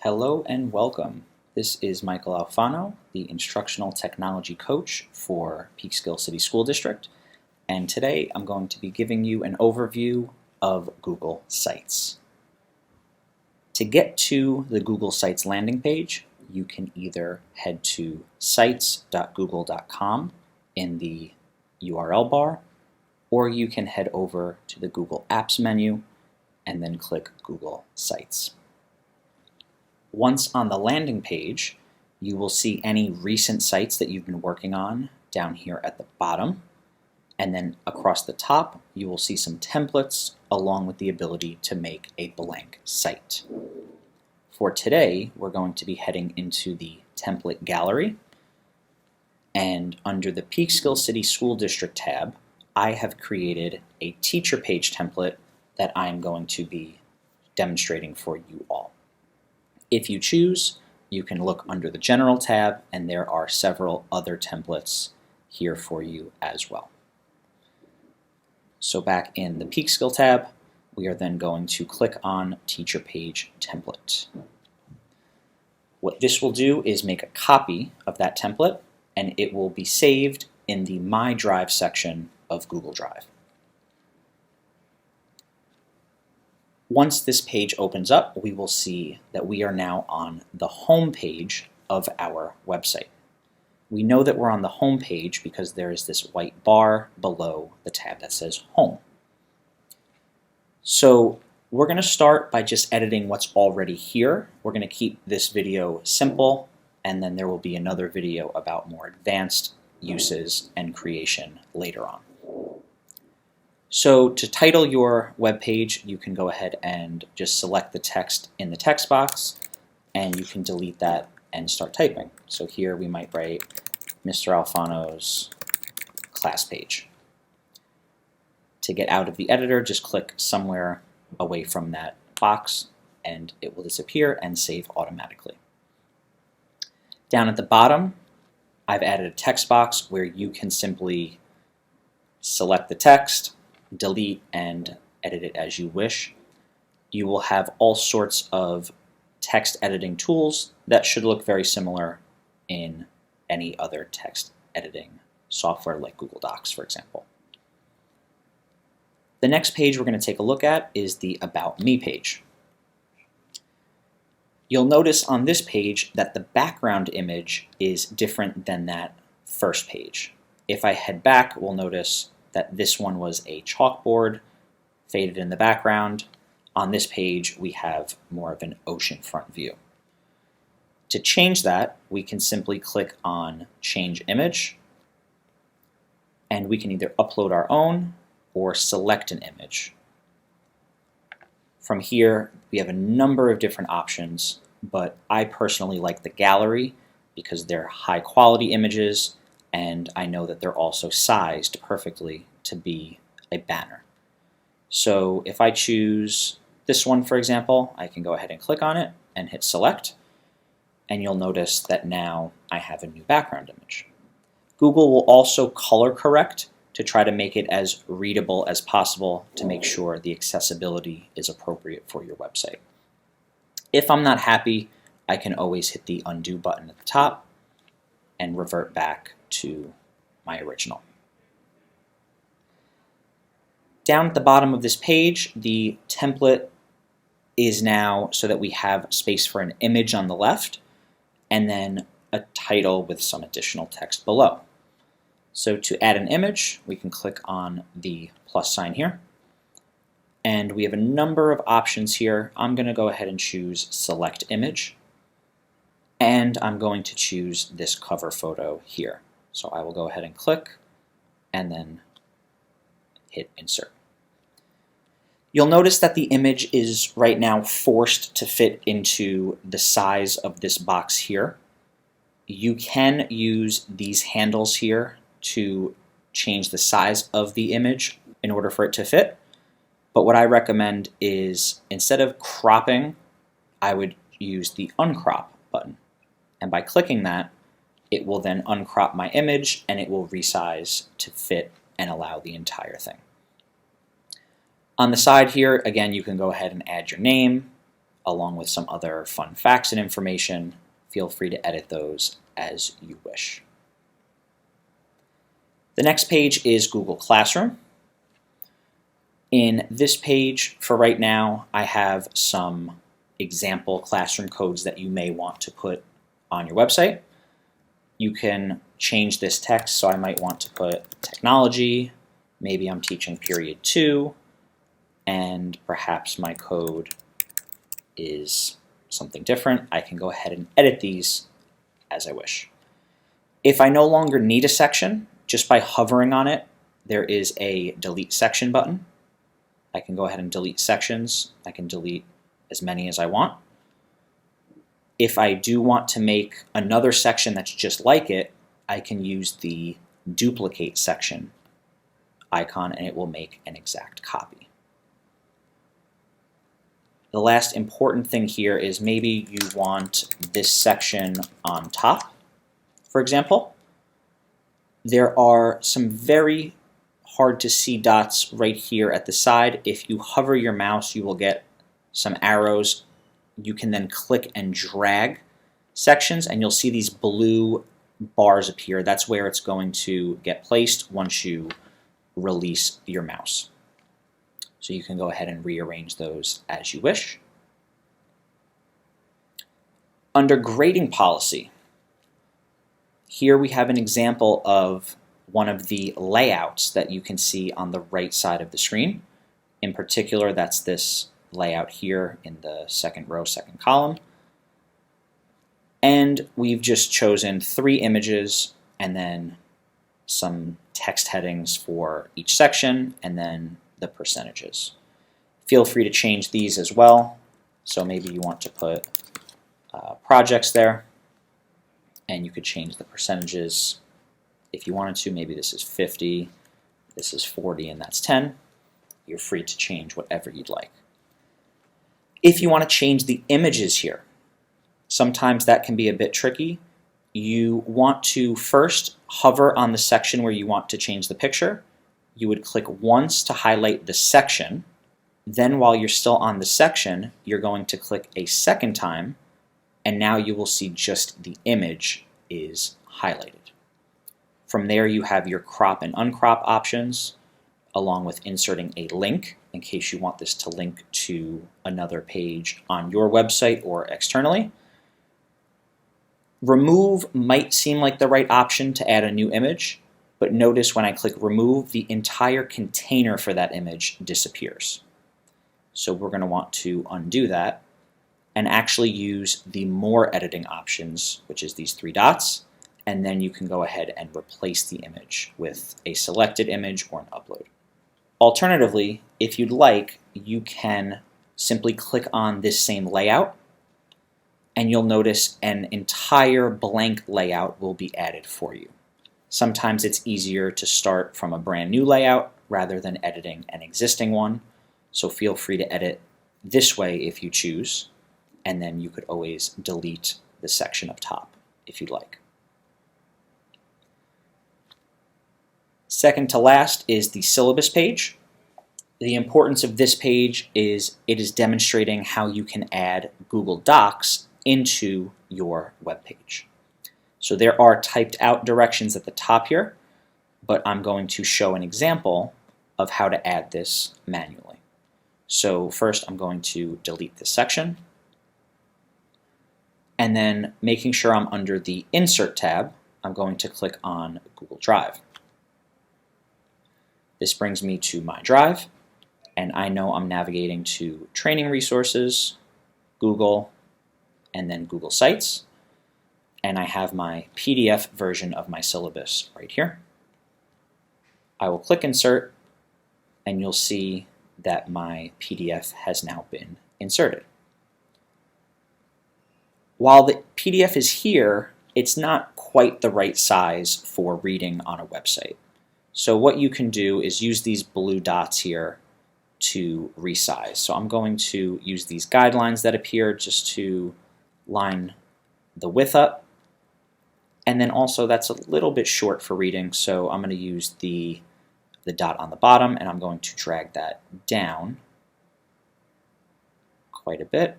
Hello and welcome. This is Michael Alfano, the Instructional Technology Coach for Peekskill City School District, and today I'm going to be giving you an overview of Google Sites. To get to the Google Sites landing page, you can either head to sites.google.com in the URL bar, or you can head over to the Google Apps menu and then click Google Sites. Once on the landing page, you will see any recent sites that you've been working on down here at the bottom, and then across the top you will see some templates along with the ability to make a blank site. For today, we're going to be heading into the template gallery, and under the Peekskill City School District tab, I have created a teacher page template that I'm going to be demonstrating for you all. If you choose, you can look under the General tab, and there are several other templates here for you as well. So back in the Peekskill tab, we are then going to click on Teacher Page Template. What this will do is make a copy of that template, and it will be saved in the My Drive section of Google Drive. Once this page opens up, we will see that we are now on the home page of our website. We know that we're on the home page because there is this white bar below the tab that says Home. So we're going to start by just editing what's already here. We're going to keep this video simple, and then there will be another video about more advanced uses and creation later on. So to title your web page, you can go ahead and just select the text in the text box, and you can delete that and start typing. So here we might write Mr. Alfano's class page. To get out of the editor, just click somewhere away from that box and it will disappear and save automatically. Down at the bottom, I've added a text box where you can simply select the text, delete, and edit it as you wish. You will have all sorts of text editing tools that should look very similar in any other text editing software like Google Docs, for example. The next page we're going to take a look at is the About Me page. You'll notice on this page that the background image is different than that first page. If I head back, we'll notice that this one was a chalkboard faded in the background. On this page, we have more of an oceanfront view. To change that, we can simply click on Change Image, and we can either upload our own or select an image. From here, we have a number of different options, but I personally like the gallery because they're high quality images, and I know that they're also sized perfectly to be a banner. So if I choose this one, for example, I can go ahead and click on it and hit select, and you'll notice that now I have a new background image. Google will also color correct to try to make it as readable as possible to make sure the accessibility is appropriate for your website. If I'm not happy, I can always hit the undo button at the top and revert back to my original. Down at the bottom of this page, the template is now so that we have space for an image on the left and then a title with some additional text below. So to add an image, we can click on the plus sign here, and we have a number of options here. I'm going to go ahead and choose Select Image, and I'm going to choose this cover photo here. So I will go ahead and click and then hit Insert. You'll notice that the image is right now forced to fit into the size of this box here. You can use these handles here to change the size of the image in order for it to fit. But what I recommend is instead of cropping, I would use the uncrop button. And by clicking that, it will then uncrop my image and it will resize to fit and allow the entire thing. On the side here, again, you can go ahead and add your name, along with some other fun facts and information. Feel free to edit those as you wish. The next page is Google Classroom. In this page, for right now, I have some example classroom codes that you may want to put on your website. You can change this text, so I might want to put technology, maybe I'm teaching period 2, and perhaps my code is something different. I can go ahead and edit these as I wish. If I no longer need a section, just by hovering on it, there is a delete section button. I can go ahead and delete sections. I can delete as many as I want. If I do want to make another section that's just like it, I can use the duplicate section icon and it will make an exact copy. The last important thing here is maybe you want this section on top, for example. There are some very hard to see dots right here at the side. If you hover your mouse, you will get some arrows. You can then click and drag sections and you'll see these blue bars appear. That's where it's going to get placed once you release your mouse. So you can go ahead and rearrange those as you wish. Under grading policy, here we have an example of one of the layouts that you can see on the right side of the screen. In particular, that's this layout here in the second row, second column. And we've just chosen 3 images and then some text headings for each section and then the percentages. Feel free to change these as well. So maybe you want to put projects there and you could change the percentages if you wanted to. Maybe this is 50, this is 40, and that's 10. You're free to change whatever you'd like. If you want to change the images here, sometimes that can be a bit tricky. You want to first hover on the section where you want to change the picture. You would click once to highlight the section. Then while you're still on the section, you're going to click a second time, and now you will see just the image is highlighted. From there you have your crop and uncrop options, along with inserting a link in case you want this to link to another page on your website or externally. Remove might seem like the right option to add a new image, but notice when I click remove, the entire container for that image disappears. So we're going to want to undo that and actually use the more editing options, which is these 3 dots, and then you can go ahead and replace the image with a selected image or an upload. Alternatively, if you'd like, you can simply click on this same layout and you'll notice an entire blank layout will be added for you. Sometimes it's easier to start from a brand new layout rather than editing an existing one, so feel free to edit this way if you choose, and then you could always delete the section up top if you'd like. Second to last is the syllabus page. The importance of this page is it is demonstrating how you can add Google Docs into your web page. So there are typed out directions at the top here, but I'm going to show an example of how to add this manually. So first I'm going to delete this section, and then making sure I'm under the Insert tab, I'm going to click on Google Drive. This brings me to my drive, and I know I'm navigating to Training Resources, Google, and then Google Sites, and I have my PDF version of my syllabus right here. I will click Insert, and you'll see that my PDF has now been inserted. While the PDF is here, it's not quite the right size for reading on a website. So what you can do is use these blue dots here to resize. So I'm going to use these guidelines that appear just to line the width up. And then also that's a little bit short for reading, so I'm going to use the dot on the bottom, and I'm going to drag that down quite a bit.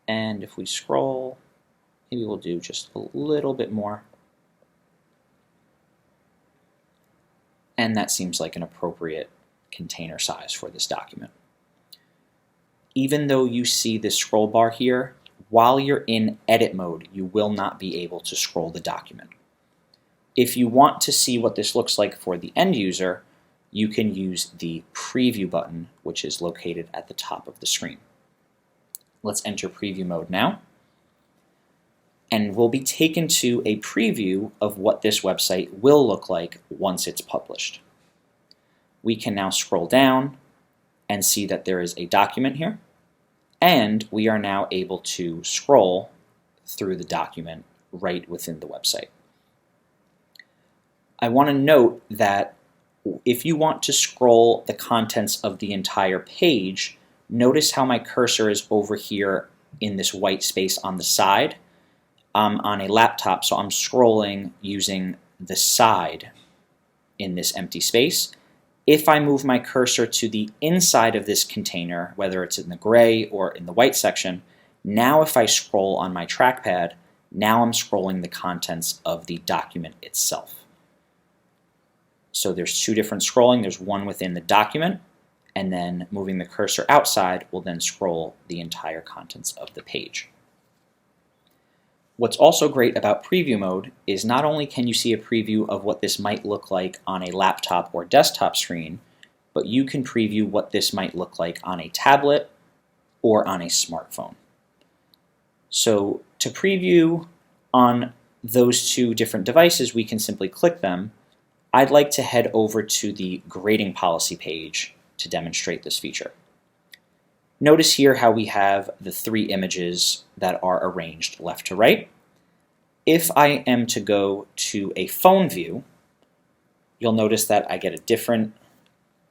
And if we scroll, maybe we'll do just a little bit more. And that seems like an appropriate container size for this document. Even though you see this scroll bar here, while you're in edit mode, you will not be able to scroll the document. If you want to see what this looks like for the end user, you can use the preview button, which is located at the top of the screen. Let's enter preview mode now. And we'll be taken to a preview of what this website will look like once it's published. We can now scroll down and see that there is a document here, and we are now able to scroll through the document right within the website. I want to note that if you want to scroll the contents of the entire page, notice how my cursor is over here in this white space on the side. I'm on a laptop, so I'm scrolling using the side in this empty space. If I move my cursor to the inside of this container, whether it's in the gray or in the white section, now if I scroll on my trackpad, now I'm scrolling the contents of the document itself. So there's two different scrolling. There's one within the document, and then moving the cursor outside will then scroll the entire contents of the page. What's also great about preview mode is not only can you see a preview of what this might look like on a laptop or desktop screen, but you can preview what this might look like on a tablet or on a smartphone. So to preview on those two different devices, we can simply click them. I'd like to head over to the grading policy page to demonstrate this feature. Notice here how we have the three images that are arranged left to right. If I am to go to a phone view, you'll notice that I get a different,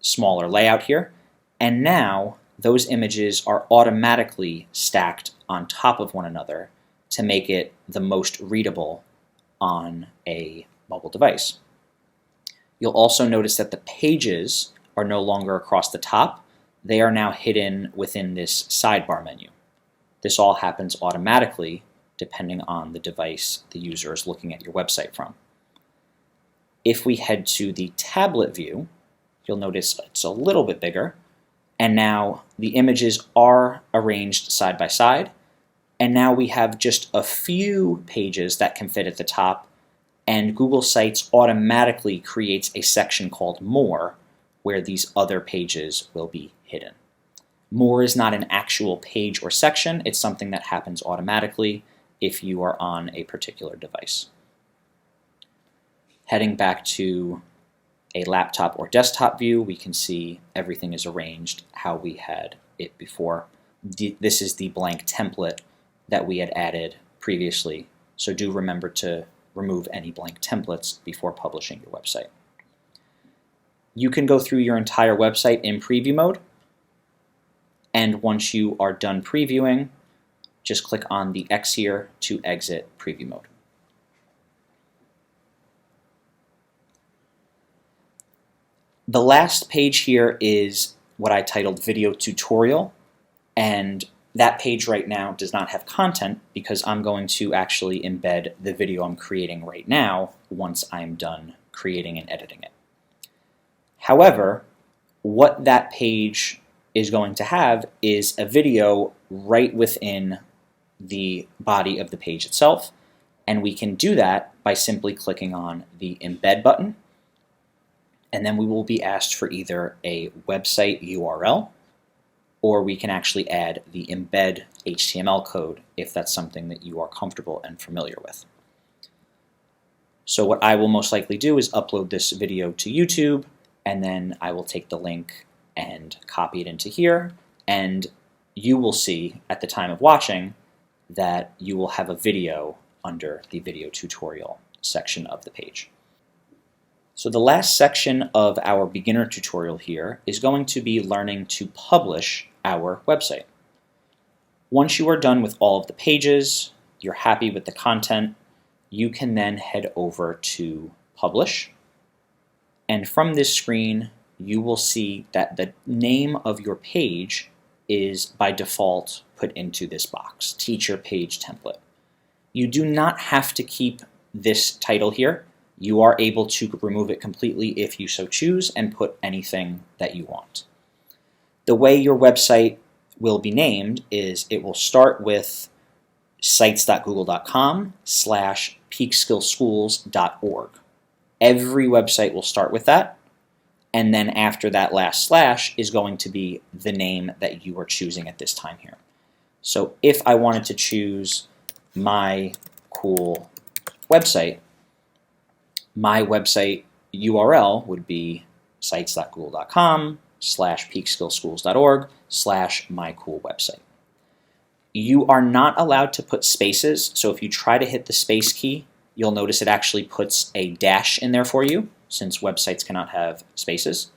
smaller layout here, and now those images are automatically stacked on top of one another to make it the most readable on a mobile device. You'll also notice that the pages are no longer across the top. They are now hidden within this sidebar menu. This all happens automatically depending on the device the user is looking at your website from. If we head to the tablet view, you'll notice it's a little bit bigger, and now the images are arranged side by side, and now we have just a few pages that can fit at the top, and Google Sites automatically creates a section called More, where these other pages will be hidden. More is not an actual page or section, it's something that happens automatically if you are on a particular device. Heading back to a laptop or desktop view, we can see everything is arranged how we had it before. This is the blank template that we had added previously, so do remember to remove any blank templates before publishing your website. You can go through your entire website in preview mode, and once you are done previewing, just click on the X here to exit preview mode. The last page here is what I titled Video Tutorial, and that page right now does not have content because I'm going to actually embed the video I'm creating right now once I'm done creating and editing it. However, what that page is going to have is a video right within the body of the page itself, and we can do that by simply clicking on the Embed button, and then we will be asked for either a website URL, or we can actually add the embed HTML code if that's something that you are comfortable and familiar with. So what I will most likely do is upload this video to YouTube, and then I will take the link and copy it into here, and you will see at the time of watching that you will have a video under the video tutorial section of the page. So the last section of our beginner tutorial here is going to be learning to publish our website. Once you are done with all of the pages, you're happy with the content, you can then head over to Publish. And from this screen, you will see that the name of your page is by default put into this box, teacher page template. You do not have to keep this title here. You are able to remove it completely if you so choose and put anything that you want. The way your website will be named is it will start with sites.google.com/peakskillschools.org. Every website will start with that, and then after that last slash is going to be the name that you are choosing at this time here. So if I wanted to choose my cool website, my website URL would be sites.google.com/peakskillschools.org/mycoolwebsite. You are not allowed to put spaces, so if you try to hit the space key, you'll notice it actually puts a dash in there for you, since websites cannot have spaces.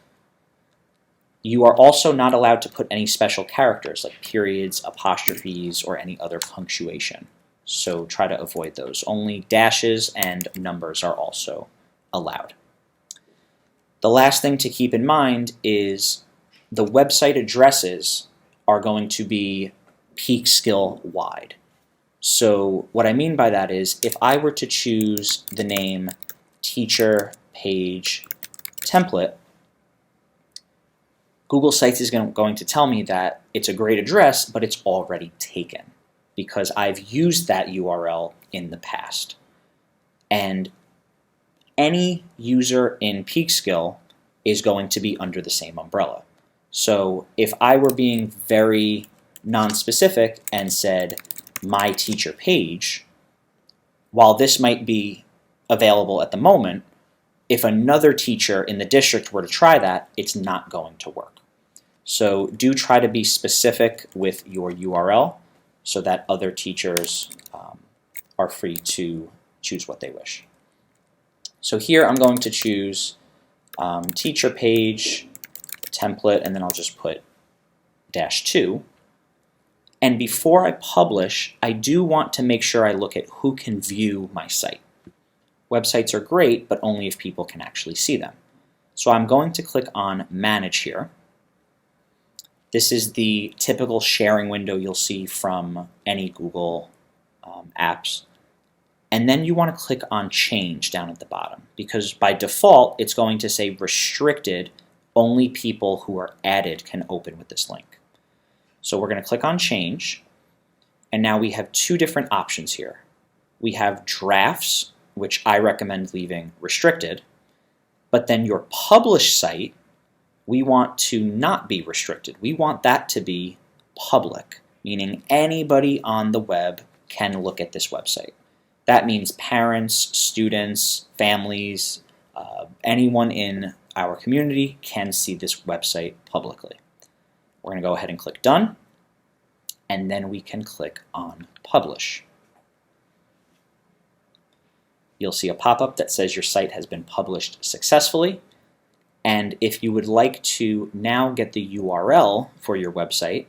You are also not allowed to put any special characters like periods, apostrophes, or any other punctuation. So try to avoid those. Only dashes and numbers are also allowed. The last thing to keep in mind is the website addresses are going to be peak skill wide. So what I mean by that is if I were to choose the name teacher page template, Google Sites is going to tell me that it's a great address, but it's already taken because I've used that URL in the past. And any user in Peekskill is going to be under the same umbrella. So if I were being very non-specific and said my teacher page, while this might be available at the moment, if another teacher in the district were to try that, it's not going to work. So do try to be specific with your URL so that other teachers are free to choose what they wish. So here I'm going to choose teacher page template, and then I'll just put -2. And before I publish, I do want to make sure I look at who can view my site. Websites are great, but only if people can actually see them. So I'm going to click on Manage here. This is the typical sharing window you'll see from any Google apps. And then you want to click on Change down at the bottom, because by default, it's going to say restricted, only people who are added can open with this link. So we're going to click on Change, and now we have two different options here. We have drafts, which I recommend leaving restricted, but then your published site, we want to not be restricted. We want that to be public, meaning anybody on the web can look at this website. That means parents, students, families, anyone in our community can see this website publicly. We're going to go ahead and click Done, and then we can click on Publish. You'll see a pop-up that says your site has been published successfully, and if you would like to now get the URL for your website,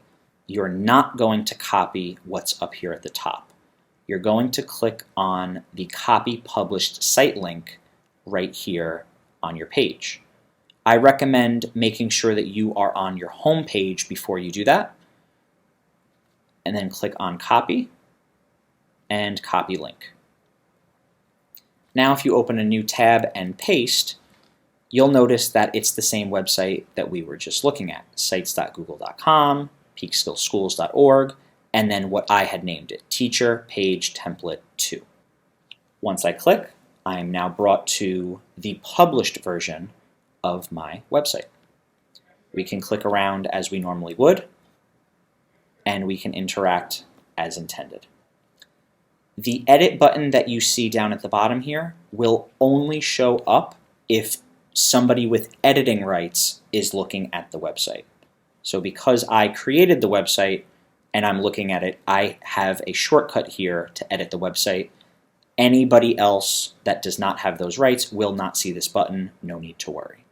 you're not going to copy what's up here at the top. You're going to click on the Copy Published Site link right here on your page. I recommend making sure that you are on your home page before you do that, and then click on Copy and Copy Link. Now if you open a new tab and paste, you'll notice that it's the same website that we were just looking at, sites.google.com, peakskillschools.org, and then what I had named it, Teacher Page Template 2. Once I click, I am now brought to the published version of my website. We can click around as we normally would, and we can interact as intended. The edit button that you see down at the bottom here will only show up if somebody with editing rights is looking at the website. So because I created the website and I'm looking at it, I have a shortcut here to edit the website. Anybody else that does not have those rights will not see this button. No need to worry.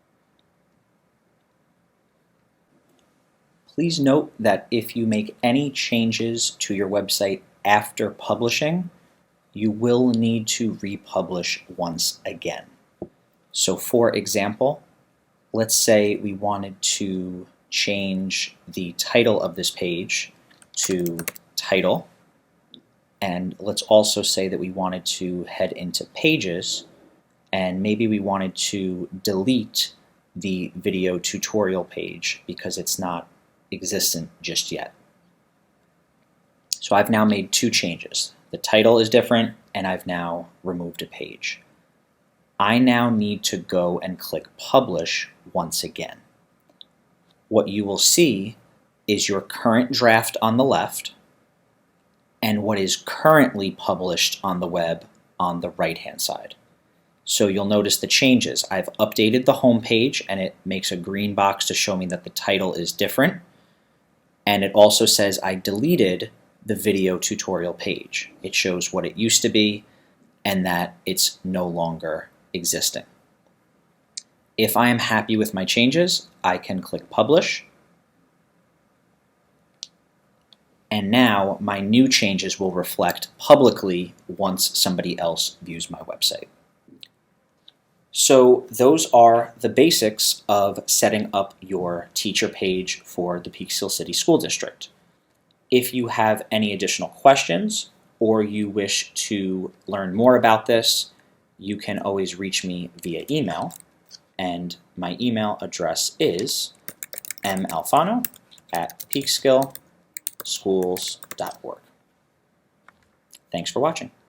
Please note that if you make any changes to your website after publishing, you will need to republish once again. So for example, let's say we wanted to change the title of this page to title, and let's also say that we wanted to head into pages, and maybe we wanted to delete the video tutorial page because it's not existent just yet. So I've now made two changes. The title is different, and I've now removed a page. I now need to go and click Publish once again. What you will see is your current draft on the left and what is currently published on the web on the right-hand side. So you'll notice the changes. I've updated the home page, and it makes a green box to show me that the title is different. And it also says I deleted the video tutorial page. It shows what it used to be and that it's no longer existing. If I am happy with my changes, I can click Publish. And now my new changes will reflect publicly once somebody else views my website. So those are the basics of setting up your teacher page for the Peekskill City School District. If you have any additional questions or you wish to learn more about this, you can always reach me via email, and my email address is malfano@peekskillschools.org. Thanks for watching.